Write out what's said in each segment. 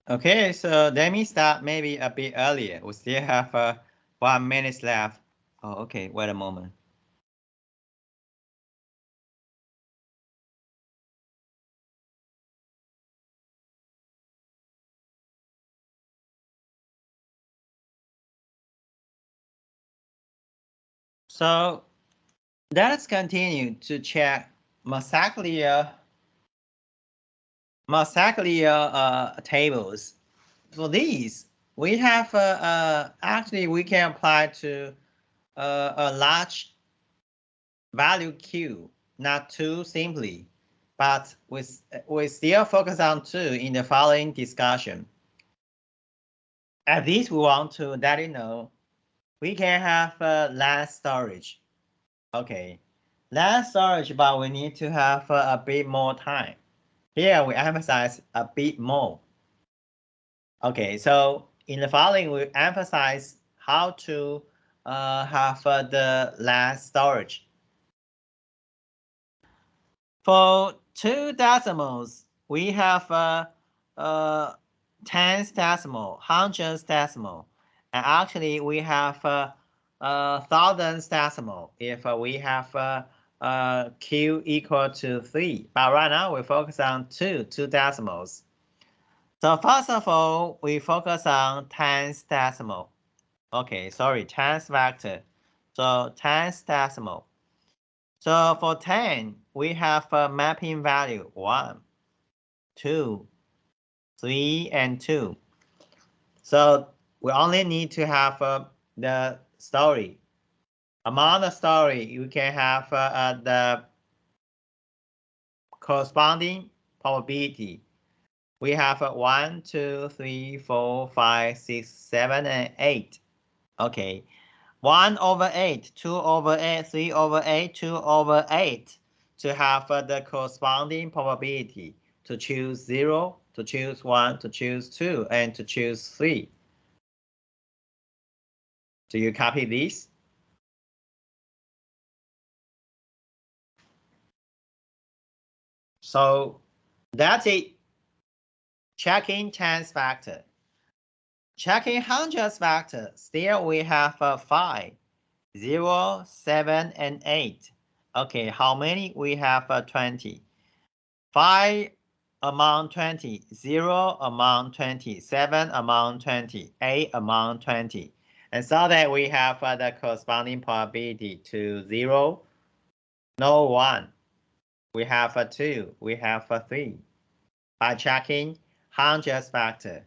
Okay, so let me start maybe a bit earlier. We still have 1 minute left. Oh, okay, wait a moment. So let us continue to check Masaclia tables. For these, we have actually we can apply to a large value queue, not too simply, but we still focus on two in the following discussion. At least we want to let you know we can have less storage. Okay, less storage, but we need to have a bit more time. Here we emphasize a bit more. Okay, so in the following we emphasize how to have the less storage. For 2 decimals, we have tens decimal, hundreds decimal, and actually we have thousands decimal if we have q equal to 3. But right now we focus on two decimals. So first of all, we focus on tens decimal. Okay, sorry, tens vector. So tens decimal. So for 10, we have a mapping value 1, 2, 3, and 2. So we only need to have the story. Among the story, you can have the corresponding probability. We have 1, 2, 3, 4, 5, 6, 7, and 8. Okay. 1 over 8, 2 over 8, 3 over 8, 2 over 8 to have the corresponding probability to choose 0, to choose 1, to choose 2, and to choose 3. Do you copy this? So that's it. Checking tens factor. Checking hundreds factor. Still we have 5, 0, 7, and 8. Okay, how many? We have 20. 5 among 20, 0 among 20, 7 among 20, 8 among 20. And so that we have the corresponding probability to 0, no 1. We have a 2, we have a 3. By checking hundreds factor.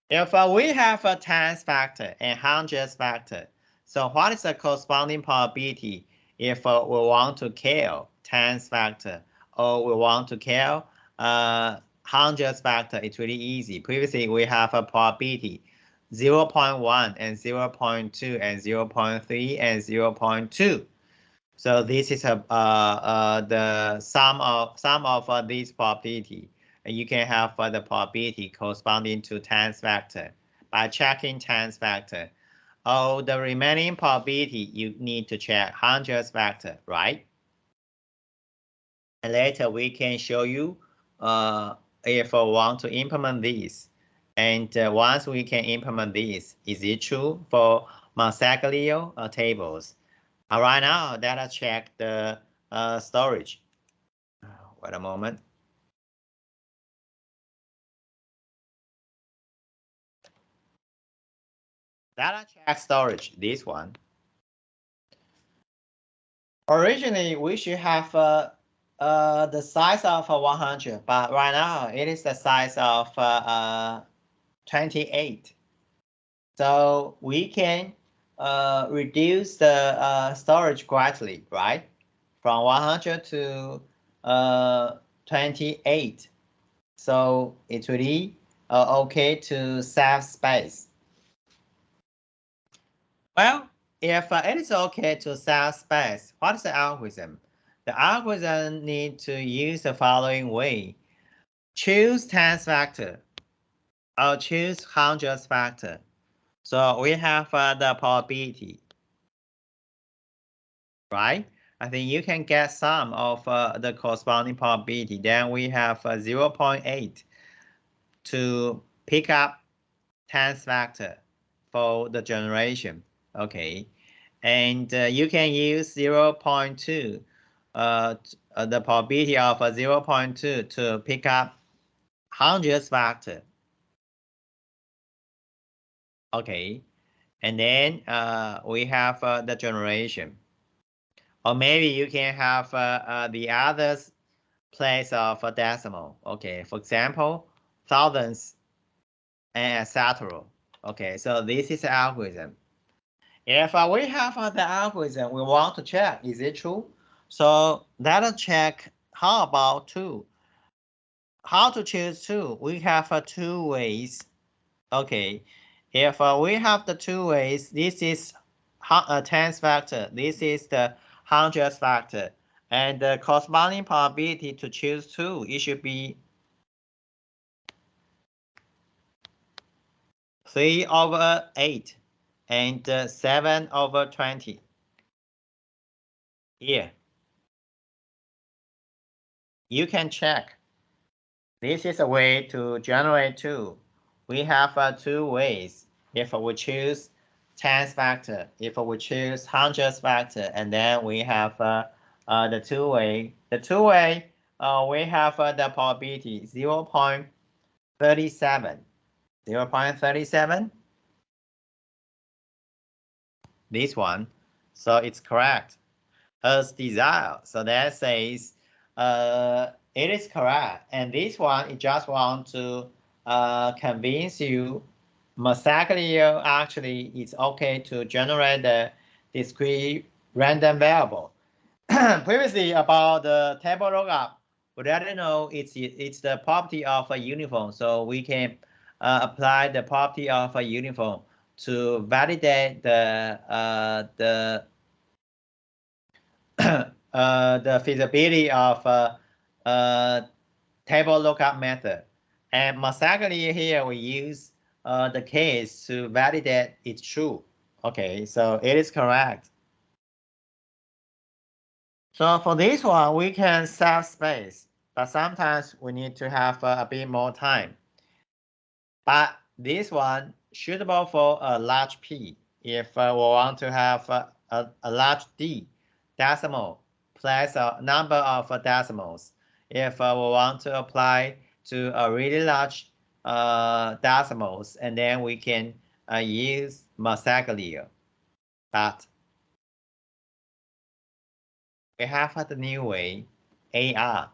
If we have a tens factor and hundreds factor, so what is the corresponding probability if we want to kill tens factor or we want to kill hundreds factor? It's really easy. Previously, we have a probability 0.1 and 0.2 and 0.3 and 0.2. So this is the sum of these probability. And you can have the probability corresponding to tens factor by checking tens factor. Oh, the remaining probability you need to check hundreds factor, right? And later we can show you if we want to implement this. And once we can implement this, is it true for Massaglio tables? Right now, let us check the storage. Wait a moment. Data check storage, this one. Originally, we should have the size of 100, but right now it is the size of 28. So we can reduce the storage greatly, right? From 100 to 28. So it's really okay to save space. Well, if it is okay to save space, what is the algorithm? The algorithm needs to use the following way. Choose tens factor or choose hundreds factor. So we have the probability, right? I think you can get some of the corresponding probability. Then we have 0.8 to pick up tens factor for the generation. Okay, and you can use 0.2, the probability of 0.2 to pick up hundredths factor. Okay, and then we have the generation. Or maybe you can have the others place of a decimal. Okay, for example, thousands and etc. Okay, so this is the algorithm. If we have the algorithm, we want to check, is it true? So let's check, how about 2? How to choose 2? We have 2 ways. Okay, if we have the 2 ways, this is tens factor, this is the hundredths factor, and the corresponding probability to choose 2, it should be 3/8 and 7/20. Here, you can check. This is a way to generate 2. We have 2 ways. If we choose tens factor, if we choose hundredths factor, and then we have the 2-way. The 2-way, we have the probability 0.37. 0.37. This one. So it's correct as desired. So that says it is correct. And this one, it just want to convince you Massaglio actually it's okay to generate the discrete random variable. Previously about the table lookup, we already know it's the property of a uniform. So we can apply the property of a uniform to validate the feasibility of table lookup method. And Massaglio here we use the case to validate it's true. Okay, so it is correct. So for this one, we can save space, but sometimes we need to have a bit more time. But this one suitable for a large P. If we want to have a large D decimal plus a number of decimals. If we want to apply to a really large decimals, and then we can use Massaglio. But we have the new way, AR.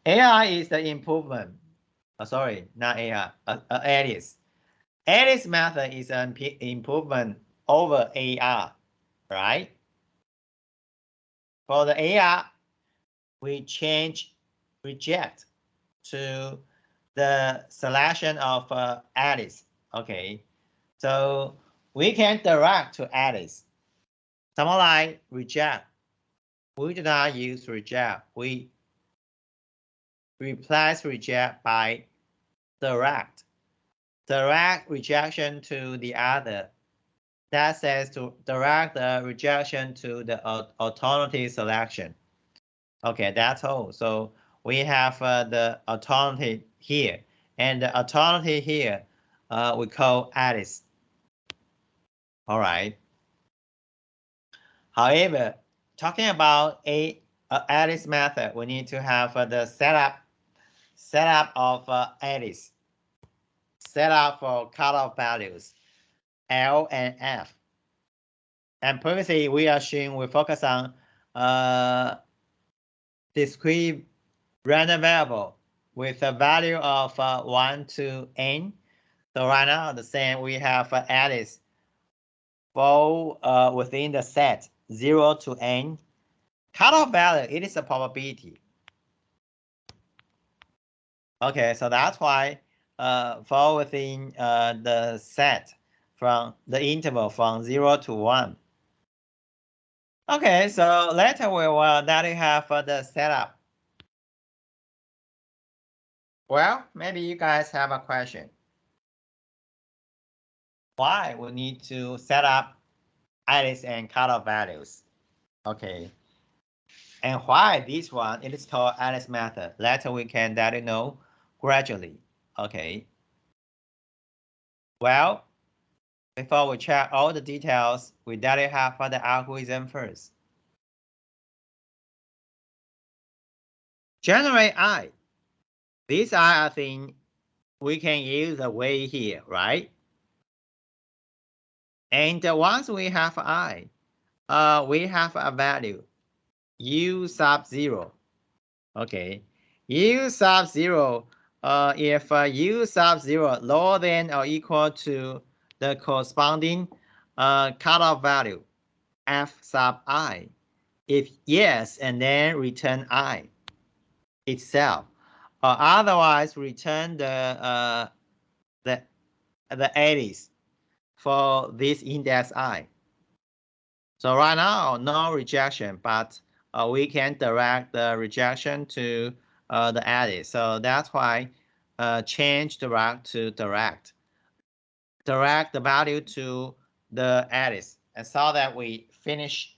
AR is the improvement. Sorry, not AR, ALICE. ALICE method is an improvement over AR, right? For the AR, we change reject to the selection of ALICE. Okay, so we can direct to ALICE. Something like reject. We do not use reject. We replace reject by direct. Direct rejection to the other. That says to direct the rejection to the alternative selection. Okay, that's all. So we have the alternative here, and the alternative here we call ALICE. All right. However, talking about ALICE method, we need to have the setup of ALICE. Setup for cutoff values, L and F. And previously we assume we focus on discrete random variable with a value of 1 to n. So right now the same, we have ALICE fall within the set 0 to n. Cutoff value, it is a probability. Okay, so that's why fall within the set from the interval from 0 to 1. Okay, so later we will now have the setup. Well, maybe you guys have a question. Why we need to set up ALICE and cutoff values? Okay, and why this one, it is called ALICE method. Later we can let you know gradually. Okay. Well, before we check all the details, we directly have the algorithm first. Generate I. This I think we can use the way here, right? And once we have I, we have a value u sub 0. Okay, u sub 0. If u sub 0 lower than or equal to the corresponding cutoff value f sub I. If yes, and then return I itself, or otherwise return the eddies for this index I. So right now, no rejection, but we can direct the rejection to the edit. So that's why change direct to direct. Direct the value to the edits, and so that we finish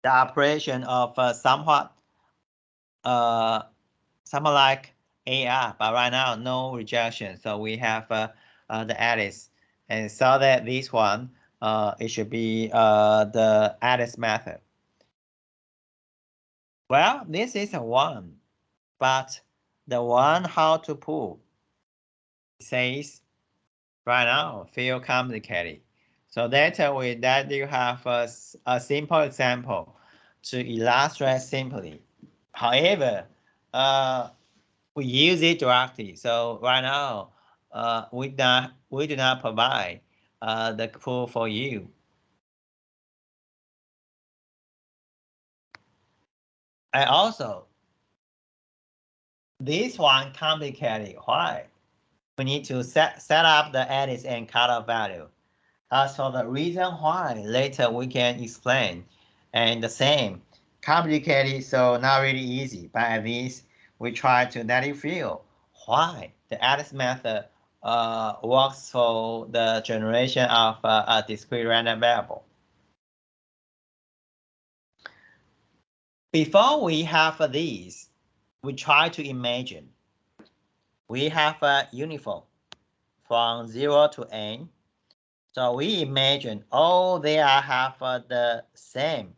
the operation of somewhat like AR, but right now no rejection. So we have the edits, and so that this one it should be the edits method. Well, this is a one, but the one how to prove says right now feel complicated. So that you have a simple example to illustrate simply. However, we use it directly. So right now, we do not provide the proof for you. And also, this one complicated. Why? We need to set up the edits and cutoff value. As for the reason why, later we can explain. And the same, complicated, so not really easy. But at least we try to let you feel why the edits method works for the generation of a discrete random variable. Before we have these, we try to imagine we have a uniform from 0 to n. So we imagine all they have the same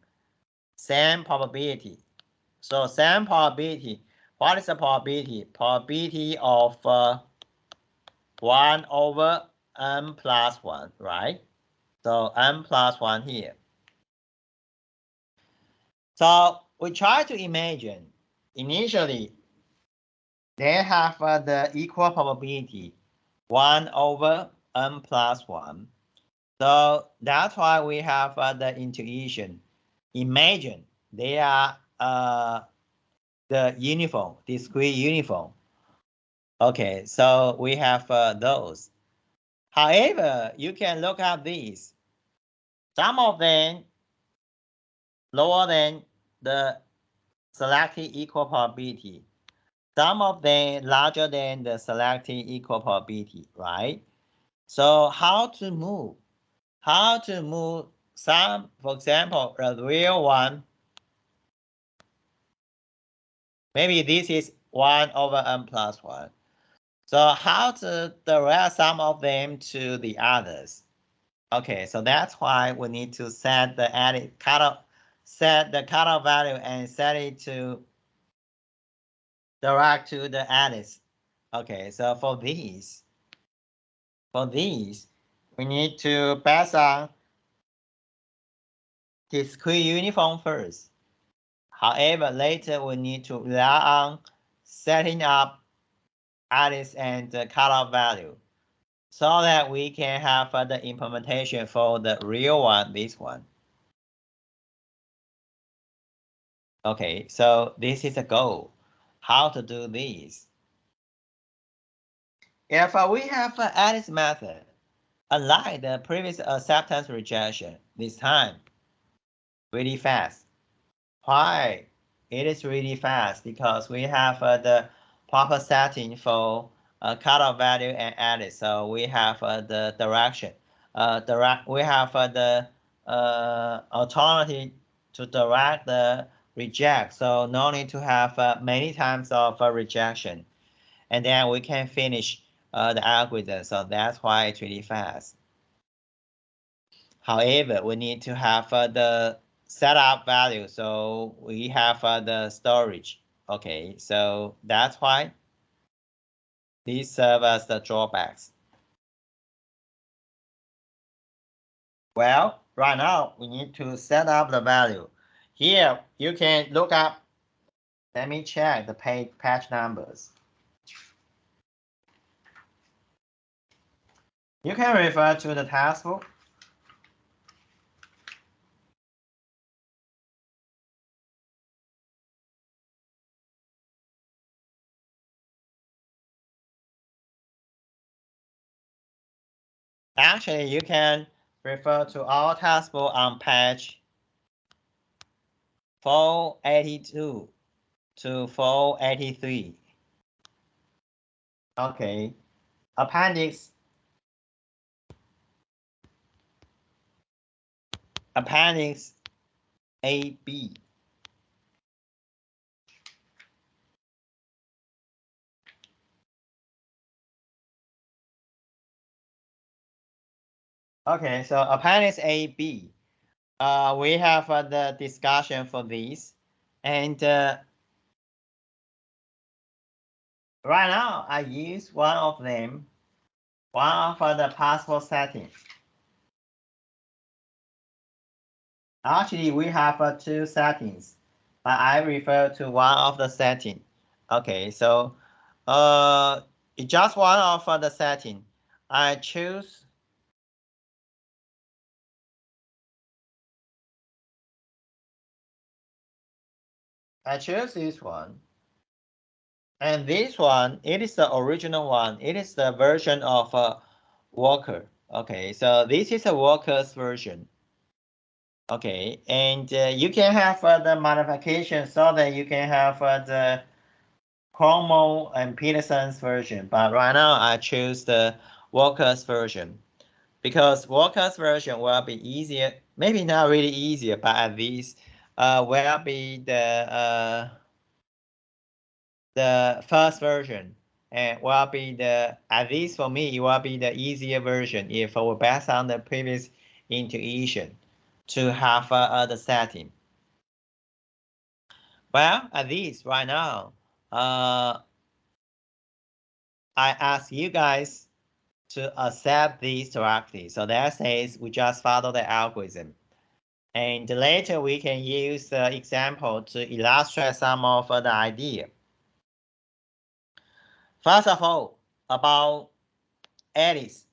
probability. So same probability. What is the probability? Probability of 1 over n plus 1, right? So n plus 1 here. So we try to imagine initially they have the equal probability 1 over n plus 1. So that's why we have the intuition. Imagine they are the uniform, discrete uniform. Okay, so we have those. However, you can look at these. Some of them lower than the selected equal probability. Some of them larger than the selected equal probability, right? So how to move? How to move some, for example, a real one. Maybe this is 1 over n plus 1. So how to direct some of them to the others? Okay, so that's why we need to set the cutoff value and set it to direct to the edits. Okay, so for these, we need to pass on discrete uniform first. However, later we need to rely on setting up edits and the cutoff value, so that we can have the implementation for the real one, this one. Okay, so this is a goal. How to do this? If we have an edit method, unlike the previous acceptance rejection, this time, really fast. Why? It is really fast because we have the proper setting for cutoff value and edit. So we have the direction. We have the autonomy to direct the reject, so no need to have many times of rejection. And then we can finish the algorithm, so that's why it's really fast. However, we need to have the setup value, so we have the storage. Okay, so that's why these serve as the drawbacks. Well, right now we need to set up the value. Here you can look up. Let me check the page numbers. You can refer to the textbook. Actually, you can refer to our textbook on page 482 to 483. Okay, appendix AB. Okay, so appendix AB. We have the discussion for this, and right now I use one of them, one of the possible settings. Actually, we have two settings, but I refer to one of the setting. Okay, so just one of the setting. I choose this one. And this one, it is the original one. It is the version of Walker. Okay, so this is a Walker's version. Okay, and you can have the modification so that you can have the Cromwell and Peterson's version. But right now, I choose the Walker's version because Walker's version will be easier. Maybe not really easier, but at least will be the first version, and will be at least for me, it will be the easier version if we based on the previous intuition to have the setting. Well, at least right now, I ask you guys to accept these directly. So that says we just follow the algorithm. And later we can use the example to illustrate some of the idea. First of all, about Alice.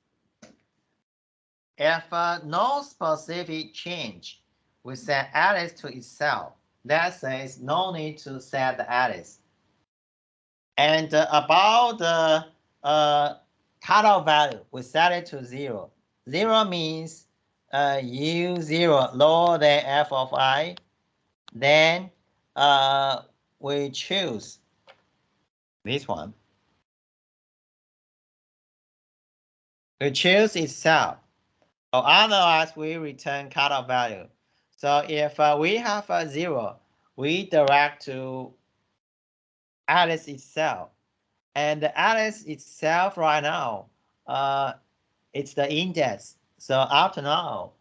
If no specific change, we set Alice to itself. That says no need to set the Alice. And about the cutoff value, we set it to 0. 0 means U0 lower than f of I. Then we choose this one. We choose itself. Or otherwise, we return cutoff value. So if we have a 0, we direct to Alice itself. And Alice itself right now, it's the index. So up to now,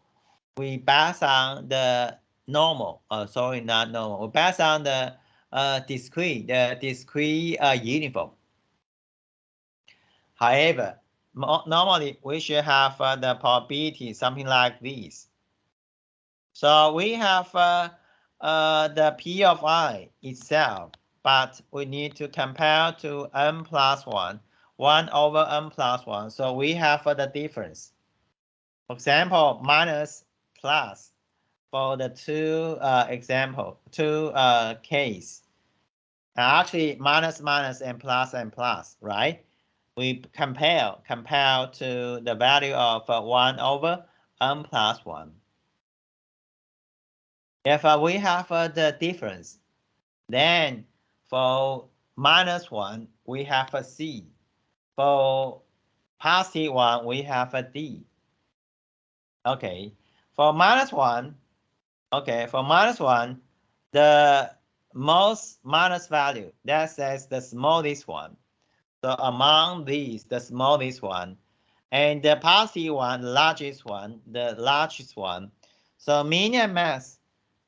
we base on the normal. Sorry, not normal. We base on the discrete uniform. However, normally we should have the probability something like this. So we have the P of I itself, but we need to compare to n plus 1, 1 over n plus 1. So we have the difference. For example, minus plus for the two case. Actually, minus and plus, right? We compare to the value of 1 over n plus 1. If we have the difference, then for minus 1, we have a C. For positive 1, we have a D. Okay, for minus 1, the most minus value, that says the smallest one. So among these, the smallest one, and the positive one, the largest one, the largest one. So min and max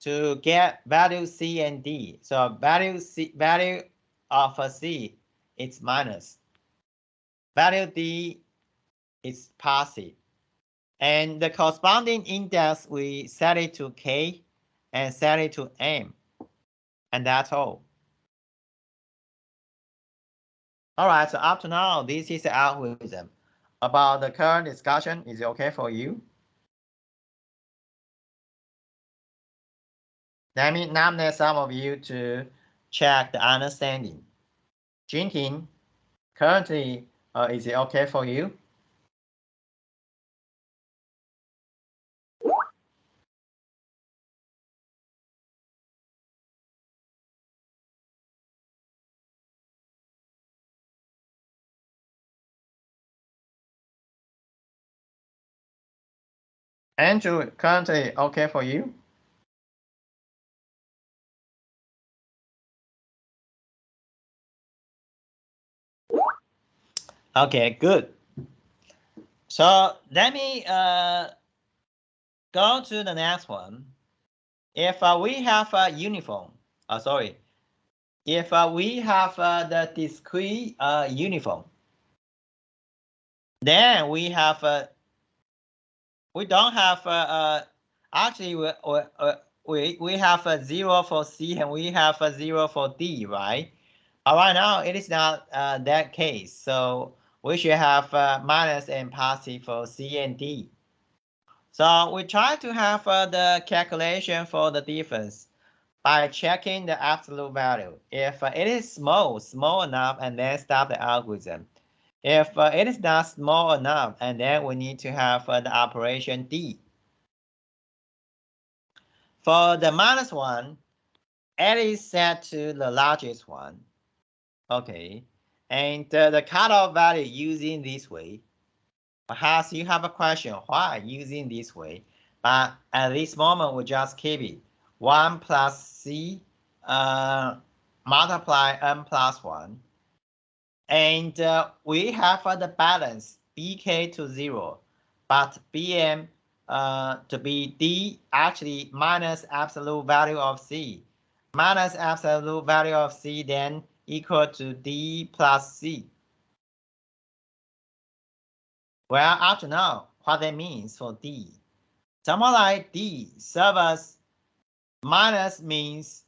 to get value C and D. So value of a C is minus. Value D is positive. And the corresponding index, we set it to K and set it to M. And that's all. All right, so up to now, this is the algorithm. About the current discussion, is it okay for you? Let me nominate some of you to check the understanding. Jinting, currently, is it okay for you? Andrew, currently okay for you? Okay, good. So let me go to the next one. If we have a uniform, if we have the discrete uniform, then we have we don't have actually we have a 0 for C and we have a 0 for D, right? But right now it is not that case, so we should have minus and positive for C and D. So we try to have the calculation for the difference by checking the absolute value. If it is small enough, and then stop the algorithm. If it is not small enough, and then we need to have the operation D. For the minus one, it is set to the largest one. Okay, and the cutoff value using this way. Perhaps you have a question why using this way, but at this moment we just keep it 1 plus C multiply n plus 1. And we have the balance bk to 0, but bm to be d actually minus absolute value of c. Minus absolute value of c then equal to d plus c. Well, up to now, what that means for d. Someone like d serve us minus means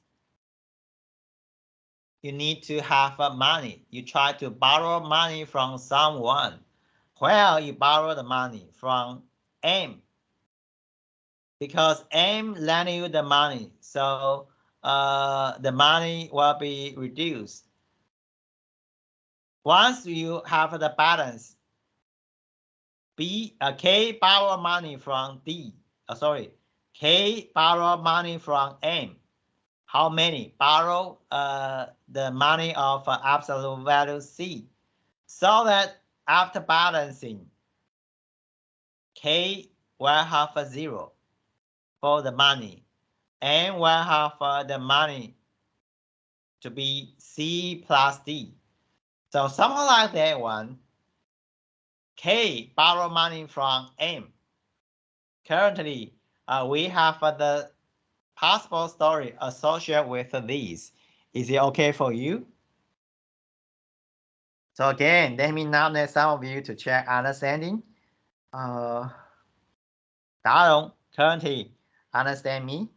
you need to have money. You try to borrow money from someone. Well, you borrow the money from M because M lend you the money, so the money will be reduced. Once you have the balance, K borrow money from D. K borrow money from M. How many? Borrow the money of absolute value C, so that after balancing, K will have a 0 for the money, and will have the money to be C plus D. So something like that one. K borrow money from M. Currently, we have the possible story associated with these. Is it okay for you? So again, let me nominate some of you to check understanding. Darren, currently understand me?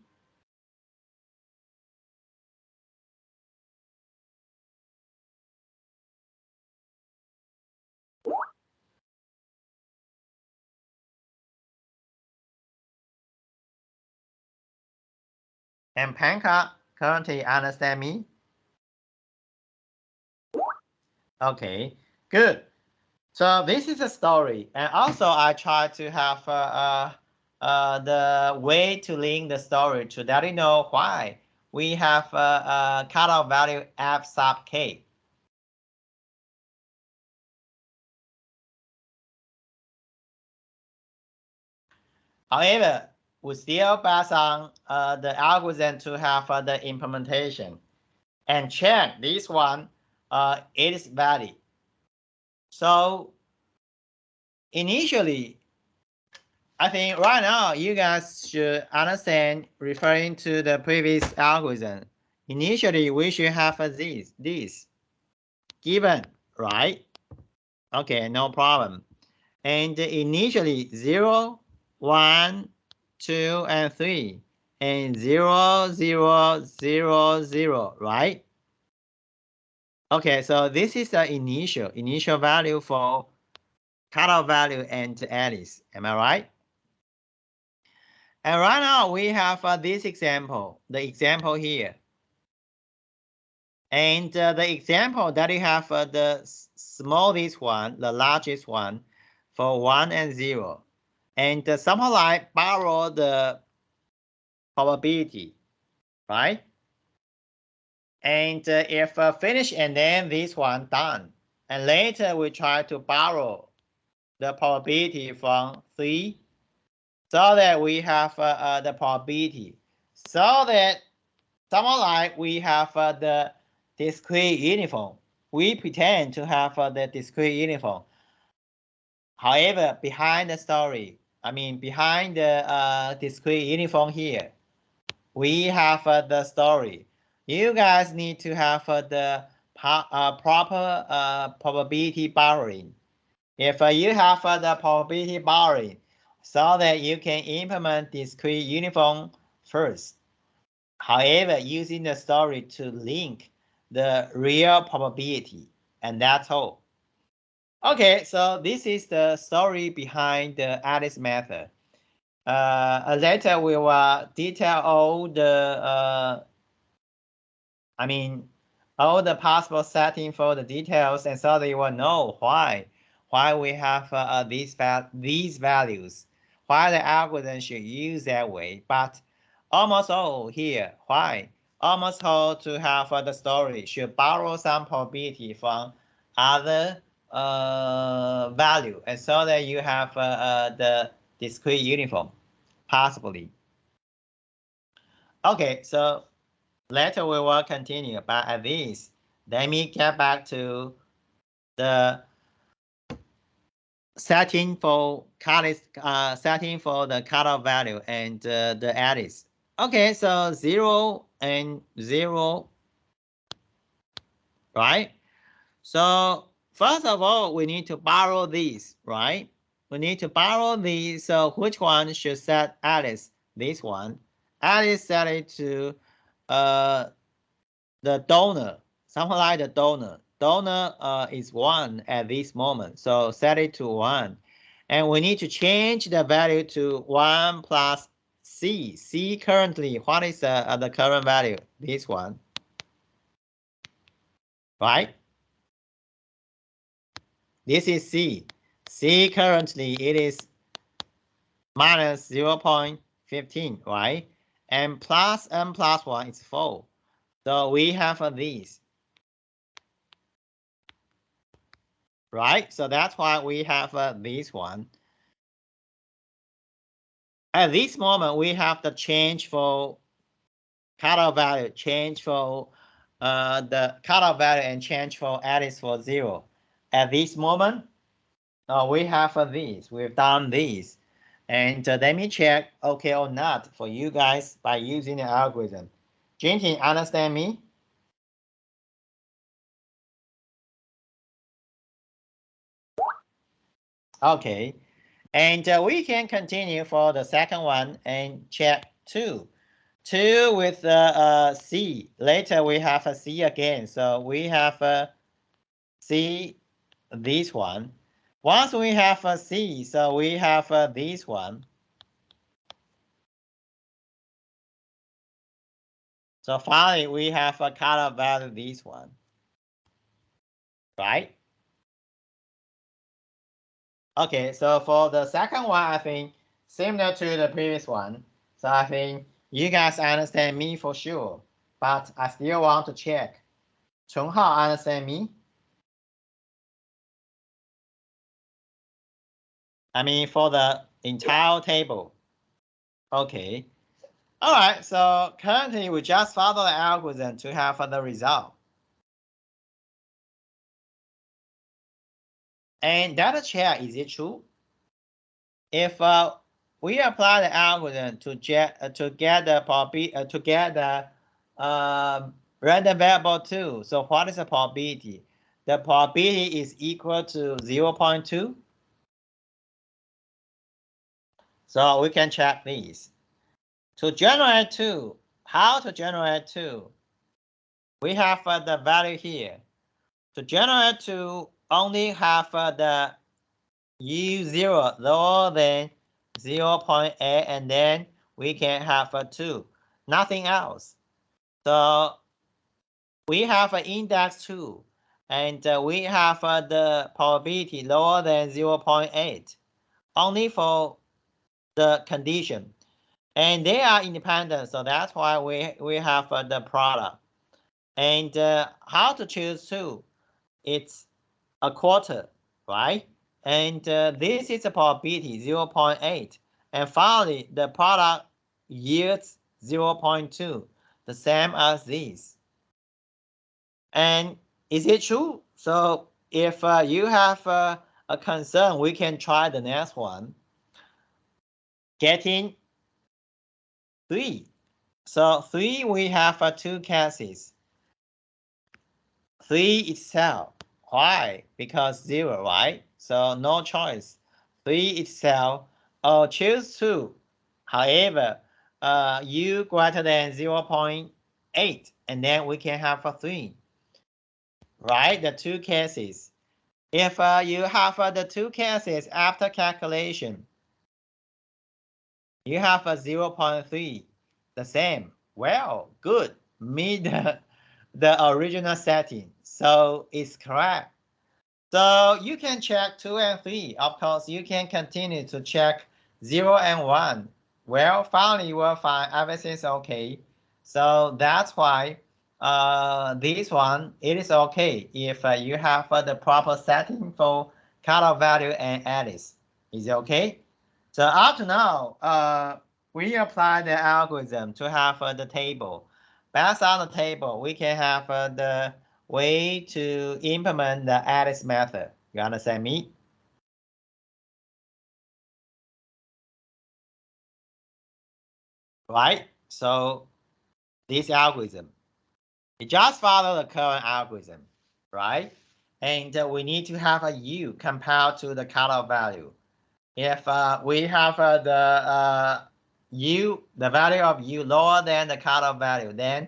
And Panka currently understand me? Okay, good. So this is a story, and also I try to have the way to link the story to let you know why we have a cutoff value f sub k. However, we still pass on the algorithm to have the implementation and check this one, it is valid. So initially, I think right now you guys should understand referring to the previous algorithm. Initially, we should have this given, right? Okay, no problem. And initially 0, 1, 2, and 3, and 0, 0, 0, 0, right? Okay, so this is the initial value for cutoff value and Alice. Am I right? And right now we have this example, the example here. And the example that you have the smallest one, the largest one for 1 and 0. And somehow like borrow the probability, right? And if finish and then this one done. And later we try to borrow the probability from 3 so that we have the probability. So that somehow like we have the discrete uniform. We pretend to have the discrete uniform. However, behind the story, I mean behind the discrete uniform here, we have the story. You guys need to have the proper probability borrowing. If you have the probability borrowing, so that you can implement discrete uniform first. However, using the story to link the real probability, and that's all. Okay, so this is the story behind the Alice method. Later we will detail all the all the possible setting for the details, and so that you will know why we have these values, why the algorithm should use that way. But almost all here, why almost all to have the story should borrow some probability from other value, and so that you have the discrete uniform, possibly. Okay, so later we will continue, but at least let me get back to the setting for the cutoff value and the Alice. Okay, so 0 and 0, right? So first of all, we need to borrow these, right? We need to borrow these. So which one should set Alice? This one. Alice set it to the donor, something like the donor. Donor is 1 at this moment, so set it to 1. And we need to change the value to 1 plus C. C currently, what is the current value? This one, right? This is C. C currently, it is minus 0.15, right? And plus n plus 1 is 4. So we have these. Right, so that's why we have this one. At this moment, we have the change for cutoff value, change for the cutoff value, and change for Alice for 0. At this moment, we have these. We've done these, and let me check okay or not for you guys by using the algorithm. Jinting, understand me? Okay, and we can continue for the second one and check 2. 2 with C. Later we have a C again. So we have a C, this one. Once we have a C, so we have this one. So finally we have a cutoff value, this one. Right? Okay, so for the second one, I think similar to the previous one. So I think you guys understand me for sure, but I still want to check. Chunghao understand me? I mean, for the entire table. Okay. All right. So currently we just follow the algorithm to have the result. And data check, is it true? If we apply the algorithm to get the random variable 2, so what is the probability? The probability is equal to 0.2. So we can check these. To generate 2, how to generate 2? We have the value here. To generate 2, only have the U0 lower than 0.8, and then we can have a 2. Nothing else. So we have an index 2, and we have the probability lower than 0.8, only for the condition. And they are independent, so that's why we have the product. And how to choose 2? It's a quarter, right? And this is a probability 0.8. And finally, the product yields 0.2, the same as this. And is it true? So if you have a concern, we can try the next one. Getting 3. So 3, we have 2 cases. 3 itself. Why? Because 0, right? So no choice. 3 itself, or choose 2. However, u greater than 0.8, and then we can have a 3. Right? The 2 cases. If you have the 2 cases after calculation, you have a 0.3, the same. Well, good. Meet the original setting. So it's correct. So you can check 2 and 3. Of course, you can continue to check 0 and 1. Well, finally, you will find everything's okay. So that's why this one, it is okay if you have the proper setting for cutoff value and Alice. Is it okay? So up to now, we apply the algorithm to have the table. Based on the table, we can have the way to implement the Alice method. You understand me? Right? So this algorithm, it just follow the current algorithm, right? And we need to have a U compared to the cutoff value. If we have the U, the value of U lower than the cutoff value, then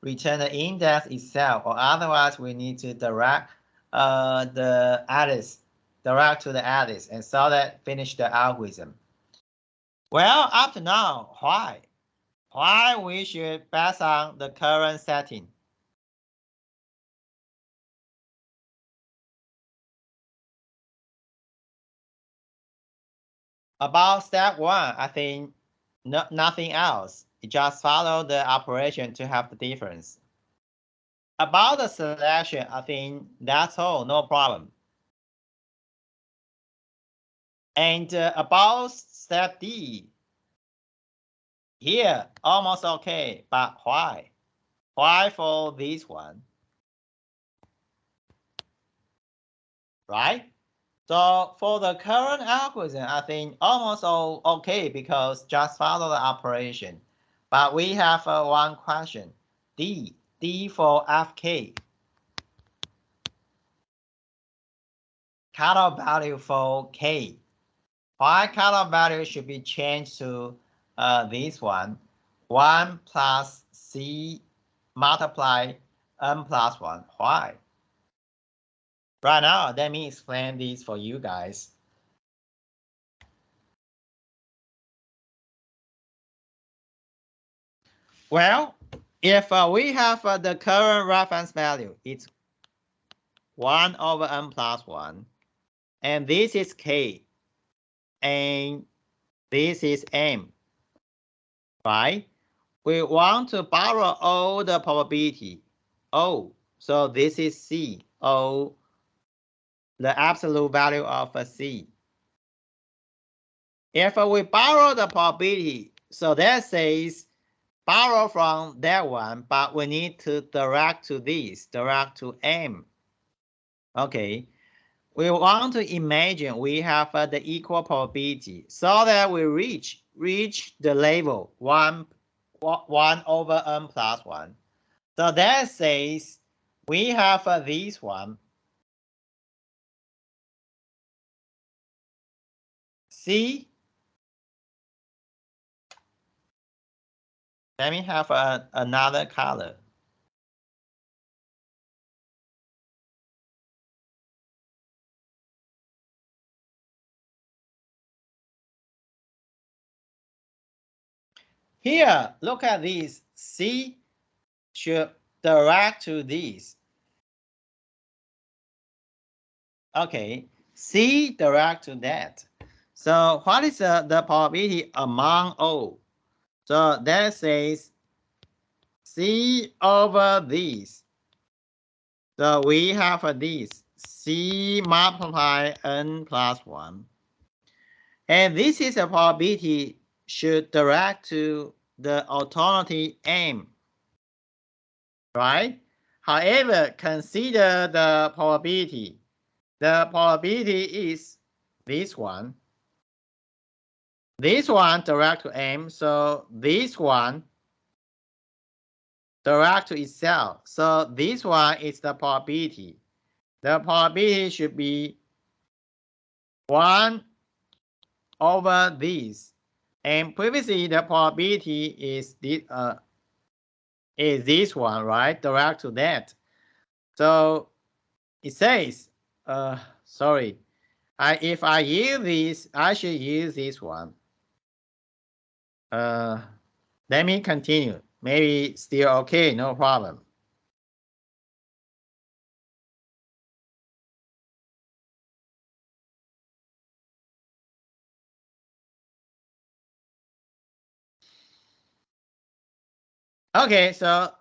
return the index itself, or otherwise we need to direct the Alice, direct to the Alice, and so that finish the algorithm. Well, up to now, why? Why we should pass on the current setting? About step 1, I think nothing else. You just follow the operation to have the difference. About the selection, I think that's all, no problem. And about step D, here, almost okay, but why? Why for this one? Right? So for the current algorithm, I think almost all okay because just follow the operation. But we have one question. D for FK. Cutoff value for K. Why cutoff value should be changed to this one? 1 plus C multiply N plus 1. Why? Right now, let me explain this for you guys. Well, if we have the current reference value, it's 1 over N plus 1. And this is K. And this is M. Right? We want to borrow all the probability. O. So this is C. O, the absolute value of C. If we borrow the probability So that says borrow from that one, but we need to direct to this, direct to M. Okay. We want to imagine we have the equal probability so that we reach the level 1 over n plus 1. So that says we have this one. C. Let me have another color. Here, look at this. C should direct to this. Okay, C direct to that. So what is the probability among all? So that says C over this. So we have this C multiply n plus 1. And this is a probability should direct to the alternative M. Right? However, consider the probability. The probability is this one. This one direct to M, so this one direct to itself. So this one is the probability. The probability should be 1 over this. And previously the probability is this one, right? Direct to that. So it says, sorry, if I use this, I should use this one. Let me continue. Maybe still okay, no problem. Okay, so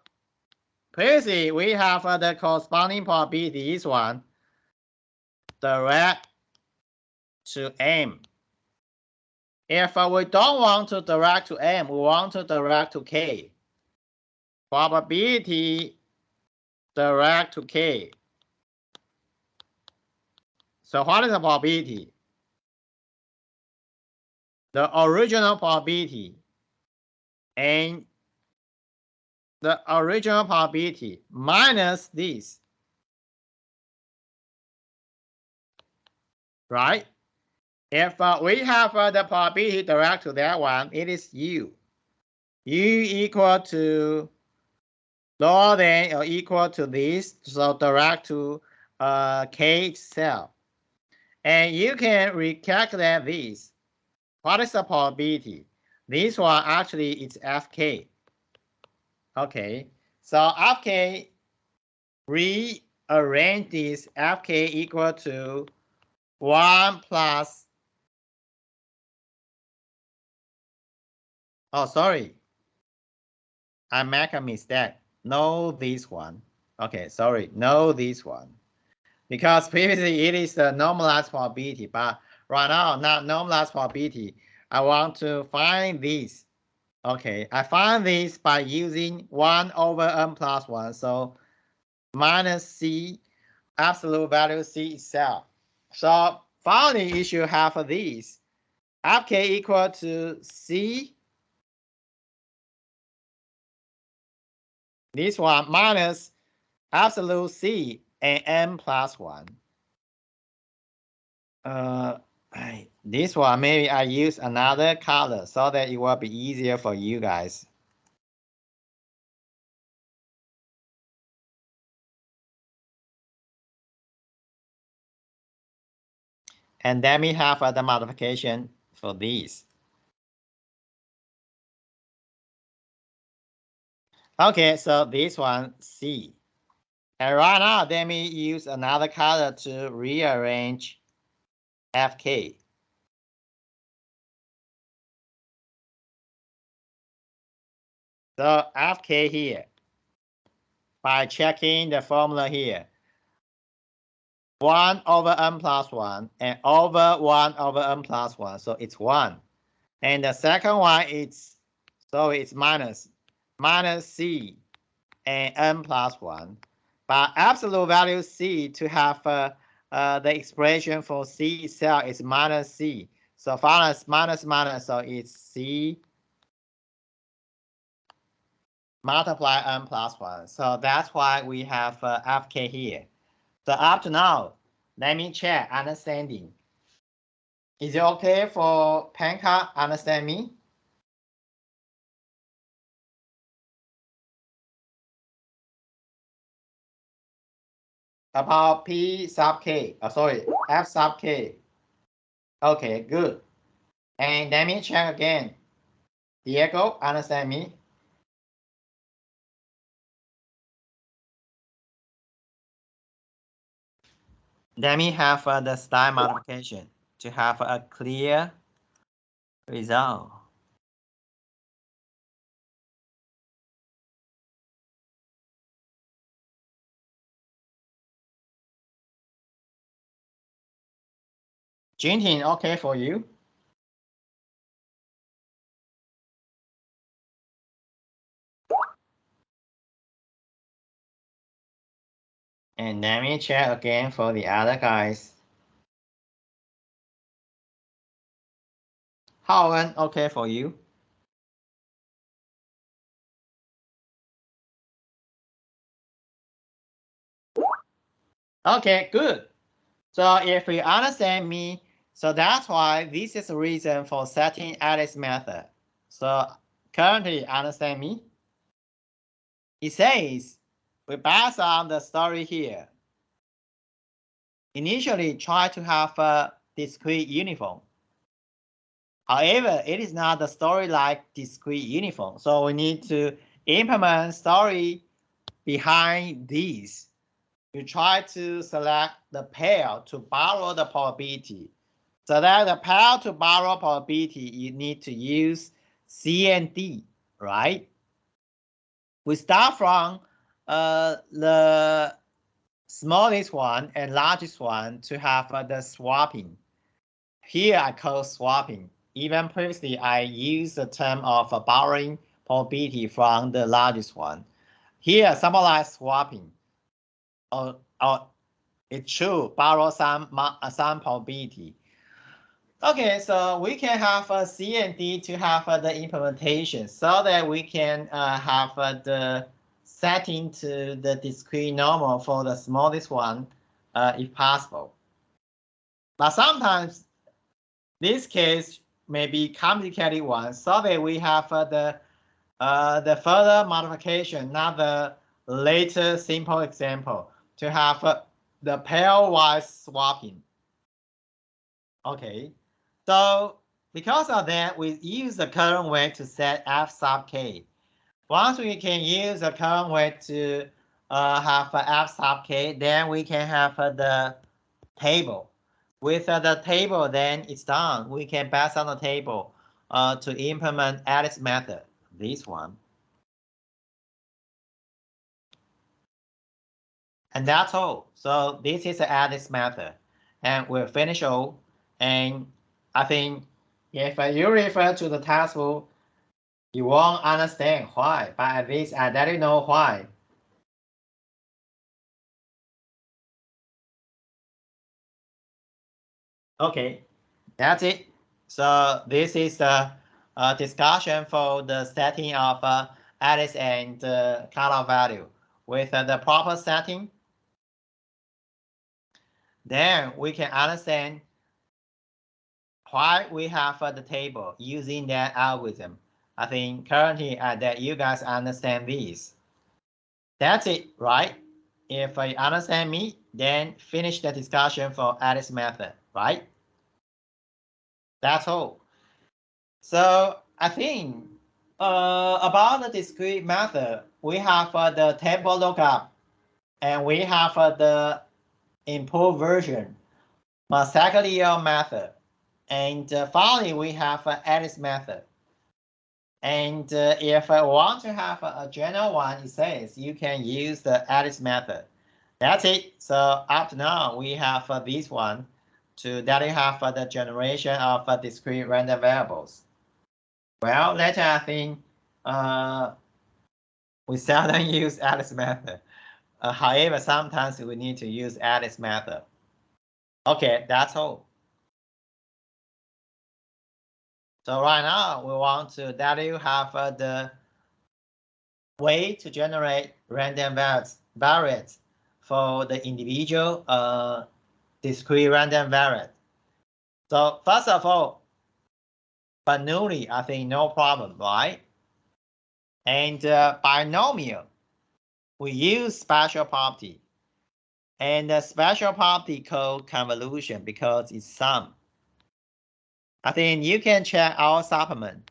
previously we have the corresponding probability, this one, direct to M. If we don't want to direct to M, we want to direct to K. Probability direct to K. So what is the probability? The original probability and the original probability minus this. Right? If we have the probability direct to that one, it is U. U equal to lower than or equal to this, so direct to K itself. And you can recalculate this. What is the probability? This one actually is Fk. Okay, so Fk, rearrange this Fk equal to 1 plus, oh, sorry, I make a mistake. No, this one. Okay, sorry, no, this one. Because previously it is the normalized probability, but right now, not normalized probability. I want to find this. Okay, I find this by using 1 over n plus 1. So minus C, absolute value C itself. So finally, you should have these. Fk equal to C. This one minus absolute C and n plus 1. This one, maybe I use another color so that it will be easier for you guys. And then we have the modification for these. Okay, so this one, C. And right now, let me use another color to rearrange Fk. So Fk here, by checking the formula here, 1 over n plus 1 and over 1 over n plus 1. So it's 1. And the second one is So it's minus C and n plus 1. But absolute value C to have the expression for C itself is minus C. So minus, so it's C multiply n plus 1. So that's why we have FK here. So up to now, let me check understanding. Is it okay for Panka understand me? About P sub K, sorry, F sub K. Okay, good. And let me check again. Diego, understand me? Let me have the style modification to have a clear result. Jinting, okay for you? And let me check again for the other guys. Howen, okay for you? Okay, good. So if you understand me, so that's why this is the reason for setting Alice method. So currently understand me? It says we pass on the story here. Initially try to have a discrete uniform. However, it is not the story like discrete uniform. So we need to implement story behind these. You try to select the pair to borrow the probability. So that the pair to borrow probability, you need to use C and D, right? We start from the smallest one and largest one to have the swapping. Here I call swapping. Even previously, I used the term of borrowing probability from the largest one. Here, summarize swapping. It's true, borrow some probability. Okay, so we can have a C and D to have the implementation so that we can have the setting to the discrete normal for the smallest one if possible. But sometimes this case may be complicated one so that we have the further modification, not the later simple example, to have the pairwise swapping. Okay, so because of that, we use the current weight to set F sub K. Once we can use the current weight to have F sub K, then we can have the table. With the table, then it's done. We can pass on the table to implement Alice method, this one. And that's all. So this is the Alice method. And we'll finish all. And I think if you refer to the textbook, you won't understand why, but at least I let you know why. Okay, that's it. So this is the discussion for the setting of Alice and color value. With the proper setting, then we can understand why we have the table using that algorithm. I think currently that you guys understand this. That's it, right? If you understand me, then finish the discussion for Alice method, right? That's all. So I think about the discrete method, we have the tempo lookup, and we have the improved version, Massacadio method, and finally we have Alice method. And if I want to have a general one, it says you can use the Alice method. That's it. So up to now, we have this one to that you have the generation of discrete random variables. Well, later I think we seldom use Alice method. However, sometimes we need to use Alice method. Okay, that's all. So right now we want to that you have the way to generate random variables for the individual discrete random variable. So first of all, Bernoulli, I think no problem, right? And binomial, we use special property. And the special property called convolution because it's sum. I think you can check our supplement.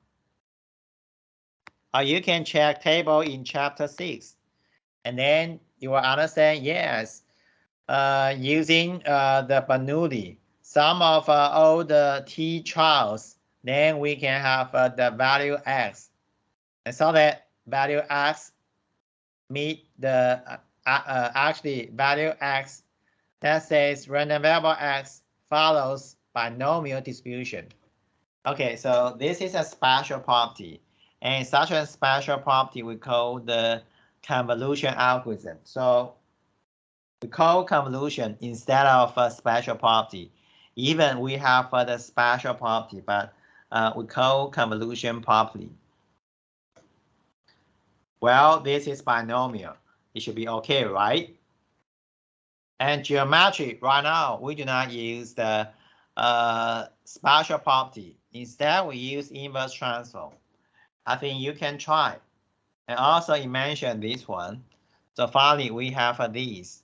Or you can check table in chapter 6. And then you will understand, yes, using the Bernoulli, sum of all the t trials, then we can have the value x. And so that value x meet the actually value x that says random variable x follows binomial distribution. Okay, so this is a special property, and such a special property we call the convolution algorithm. So we call convolution instead of a special property. Even we have the special property, but we call convolution property. Well, this is binomial. It should be okay, right? And geometry, right now, we do not use the special property. Instead, we use inverse transform. I think you can try. And also, you mentioned this one. So finally, we have these.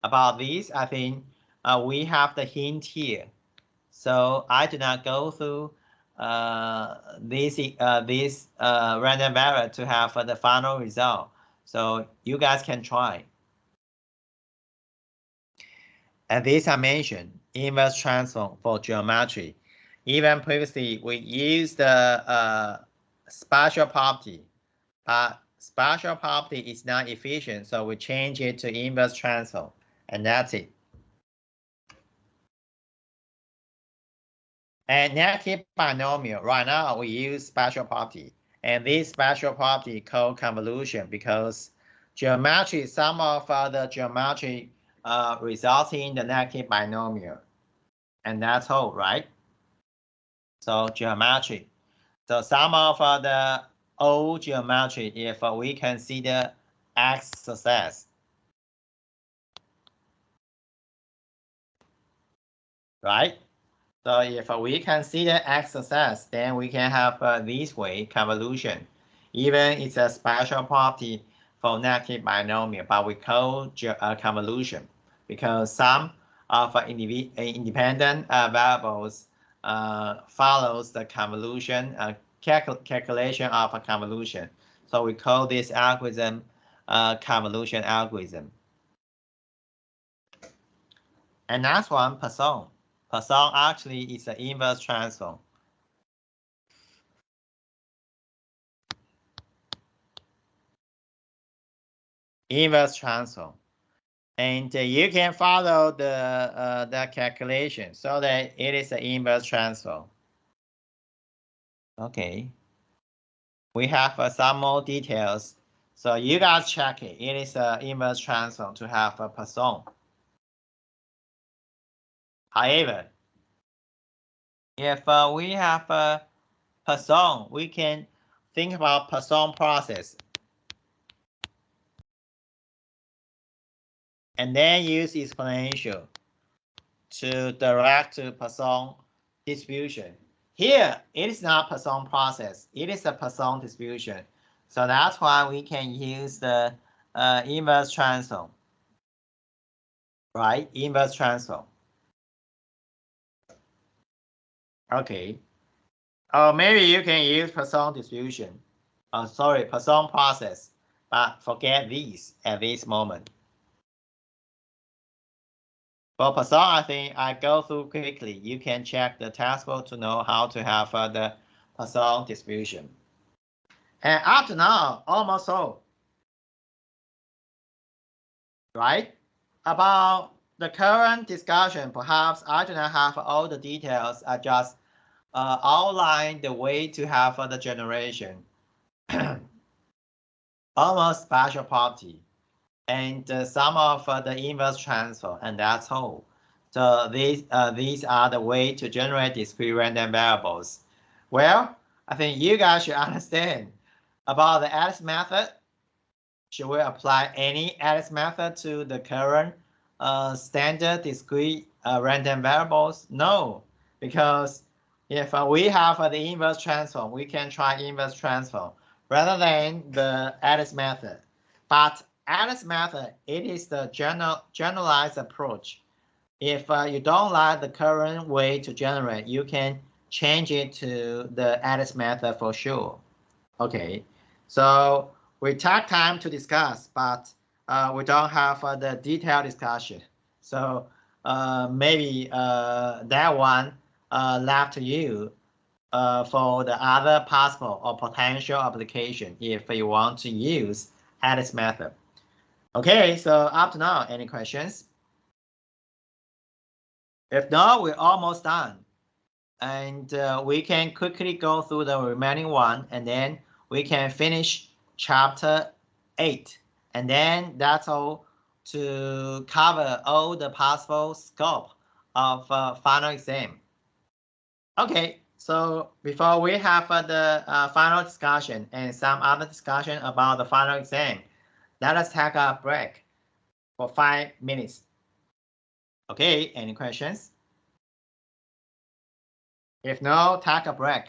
About this, I think we have the hint here. So I do not go through this random variable to have the final result. So you guys can try. And this I mentioned, inverse transform for geometry. Even previously, we used the spatial property, but spatial property is not efficient, so we change it to inverse transform, and that's it. And negative binomial, right now we use spatial property. And this spatial property called convolution because geometry, some of the geometry results in the negative binomial. And that's all, right? So geometry. So some of the old geometry, if we consider X success, right? So if we consider X success, then we can have this way convolution. Even it's a special property for negative binomial, but we call convolution because some of independent variables follows the convolution calculation of a convolution. So we call this algorithm convolution algorithm. And last one, Poisson. Poisson actually is an inverse transform. Inverse transform. And you can follow the calculation so that it is an inverse transform. Okay. We have some more details. So you guys check it. It is an inverse transform to have a Poisson. However, if we have a Poisson, we can think about Poisson process. And then use exponential to direct to Poisson distribution. Here, it is not Poisson process. It is a Poisson distribution. So that's why we can use the inverse transform. Right? Inverse transform. Okay. Or maybe you can use Poisson distribution. Sorry, Poisson process. But forget these at this moment. For Poisson, I think I go through quickly. You can check the textbook to know how to have the Poisson distribution. And up to now, almost all. Right? About the current discussion, perhaps I do not have all the details. I just outline the way to have the generation. almost partial property, and some of the inverse transform, and that's all. So these are the way to generate discrete random variables. Well, I think you guys should understand about the Alice method. Should we apply any Alice method to the current standard discrete random variables? No, because if we have the inverse transform, we can try inverse transform rather than the Alice method. But Alice method, it is the generalized approach. If you don't like the current way to generate, you can change it to the Alice method for sure. Okay, so we take time to discuss, but we don't have the detailed discussion. So maybe that one left to you for the other possible or potential application if you want to use Alice method. Okay, so up to now, any questions? If not, we're almost done. And we can quickly go through the remaining one, and then we can finish chapter 8. And then that's all to cover all the possible scope of final exam. Okay, so before we have the final discussion and some other discussion about the final exam, let us take a break for 5 minutes. Okay, any questions? If no, take a break.